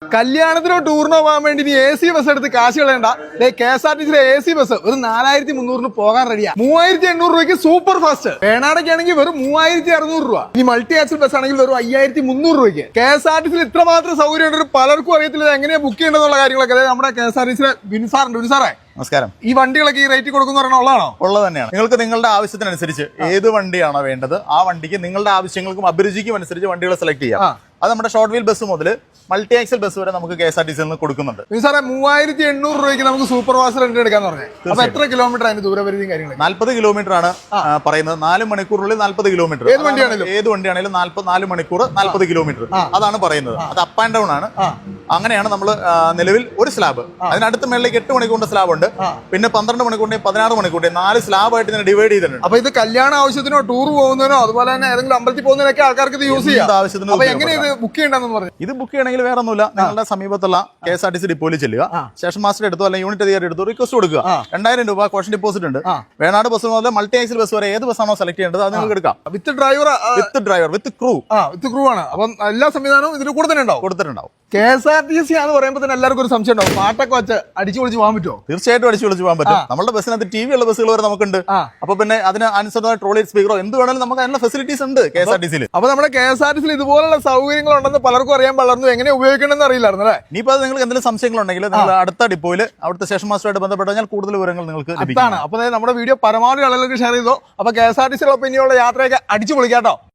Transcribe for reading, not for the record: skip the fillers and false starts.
കല്യാണത്തിനോ ടൂറിനോ പോകാൻ വേണ്ടി ഇനി AC ബസ് എടുത്ത് കാശ് കളയണ്ട. KSRTC AC ബസ് ഒരു 4300 പോകാൻ റെഡിയാ. 3800 രൂപയ്ക്ക് സൂപ്പർ ഫാസ്റ്റ്. വേണാടൊക്കെ ആണെങ്കിൽ വെറും 3600 രൂപ. ഈ മൾട്ടി ആക്സിൽ ബസ് ആണെങ്കിൽ വെറും 5300 രൂപയ്ക്ക്. KSRTC ഇത്രമാത്രം സൗകര്യം ഉണ്ട്. പലർക്കും അറിയത്തില്ല എങ്ങനെയാ ബുക്ക് ചെയ്യേണ്ടതെന്നുള്ള കാര്യങ്ങളൊക്കെ. നമ്മുടെ KSRTC ബിൻസാറുണ്ട്. നമസ്കാരം. ഈ വണ്ടികളൊക്കെ ഈ റേറ്റ് കൊടുക്കുന്ന ഉള്ളതാണോ? ഉള്ളത് തന്നെയാണ്. നിങ്ങൾക്ക് നിങ്ങളുടെ ആവശ്യത്തിനനുസരിച്ച് ഏത് വണ്ടിയാണോ വേണ്ടത് ആ വണ്ടിക്ക് നിങ്ങളുടെ ആവശ്യങ്ങൾക്കും അഭിരുചിക്കും അനുസരിച്ച് വണ്ടികൾ സെലക്ട് ചെയ്യാം. അത് നമ്മുടെ ഷോർട്ട് വീൽ ബസ് മുതൽ മൾട്ടി ആക്സൽ ബസ് വരെ നമുക്ക് KSRTC നിന്ന് കൊടുക്കുന്നുണ്ട്. സാറേ 3800 രൂപയ്ക്ക് നമുക്ക് സൂപ്പർ ഫാസ്റ്റ് റെന്റ് എടുക്കാന്ന് പറഞ്ഞത്. അപ്പൊ എത്ര കിലോമീറ്റർ അതിന് ദൂരപരിധിയും കാര്യങ്ങളും? 40 കിലോമീറ്റർ ആണ് പറയുന്നത്. 4 മണിക്കൂറിനുള്ളിൽ 40 കിലോമീറ്റർ. ഏത് വണ്ടിയാണെങ്കിലും 4 മണിക്കൂർ 40 കിലോമീറ്റർ അതാണ് പറയുന്നത്. അത് അപ്പ് ആൻഡ് ഡൗൺ ആണ്. അങ്ങനെയാണ് നമ്മൾ നിലവിൽ ഒരു സ്ലാബ്. അതിനടുത്ത് മേളിലേക്ക് 8 മണിക്കൂറിന്റെ സ്ലാബ് ഉണ്ട്. പിന്നെ 12 മണിക്കൂറിന്റെയും 16 മണിക്കൂറിന്റെയും 4 സ്ലാബായിട്ട് ഇതിനെ ഡിവൈഡ് ചെയ്തിട്ടുണ്ട്. അപ്പൊ ഇത് കല്യാണ ആവശ്യത്തിനോ ടൂർ പോകുന്നതിനോ അതുപോലെ തന്നെ ഏതെങ്കിലും അമ്പലത്തിൽ പോകുന്നതിനൊക്കെ ആൾക്കാർക്ക് ഇത് യൂസ് ചെയ്യാം. എങ്ങനെ ഇത് ബുക്ക് ചെയ്യണമെന്ന് പറഞ്ഞു? ഇത് ബുക്ക് ചെയ്യണമെങ്കിൽ വേറെ ഒന്നുമില്ല. നിങ്ങളുടെ സമീപത്തുള്ള KSRTC ഡിപ്പോയിൽ ചെല്ലുക. സ്റ്റേഷൻ മാസ്റ്റർ എടുത്തോ അല്ലെങ്കിൽ യൂണിറ്റ് അധികാരി എടുത്തോ റിക്വസ്റ്റ് കൊടുക്കുക. 2000 രൂപ കോഷൻ ഡിപ്പോസിറ്റ് ഉണ്ട്. വേണാട് ബസ് മുതൽ മൾട്ടി ആക്സിൽ ബസ് വരെ ഏത് ബസ്സാണോ സെലക്ട് ചെയ്യേണ്ടത് അത് നിങ്ങൾക്ക് എടുക്കാം. വിത്ത് ഡ്രൈവർ വിത്ത് ക്രൂ ആണ്. അപ്പം എല്ലാ സംവിധാനവും ഇതിന് കൂടെ തന്നെ കൊടുത്തിട്ടുണ്ടാവും. KSRTC ആണെന്ന് പറയുമ്പോൾ തന്നെ എല്ലാവർക്കും ഒരു സംശയം ഉണ്ടാവും. പാട്ടൊക്കെ വെച്ച് അടിച്ചു പൊളിച്ച് പോകാൻ പറ്റുമോ? തീർച്ചയായിട്ടും അടിച്ചു പൊളിച്ച് പോകാൻ പറ്റും. നമ്മുടെ ബസ്സിനകത്ത് TV ഉള്ള ബസ്സുകൾ വരെ നമുക്കുണ്ട്. അപ്പൊ പിന്നെ അതിന് അനുസൃതമായ ട്രോളി സ്പീക്കറോ എന്ത് വേണമെങ്കിലും നമുക്ക് അതിനുള്ള ഫെസിലിറ്റീസ് ഉണ്ട് KSRTC. അപ്പൊ നമ്മുടെ KSRTC ഇതുപോലുള്ള സൗകര്യങ്ങൾ ഉണ്ടെന്ന് പലർക്കും അറിയാൻ വളർന്നു. എങ്ങനെ ഉപയോഗിക്കണമെന്ന് അറിയില്ലായിരുന്നു അല്ലേ? ഇനിയിപ്പോ നിങ്ങൾക്ക് എന്തെങ്കിലും സംശയങ്ങളുണ്ടെങ്കിൽ നിങ്ങൾ അടുത്ത ഡിപ്പോയിൽ അവിടുത്തെ സ്റ്റേഷൻ മാസ്റ്ററുമായിട്ട് ബന്ധപ്പെട്ട് കഴിഞ്ഞാൽ കൂടുതൽ വിവരങ്ങൾ നിങ്ങൾക്ക് ലഭിക്കും. അപ്പൊ നമ്മുടെ വീഡിയോ പരമാവധി ആളുകൾക്ക് ഷെയർ ചെയ്തോ. അപ്പൊ KSRTC ഇനിയുള്ള യാത്രയൊക്കെ അടിച്ചു പൊളിക്കാട്ടോ.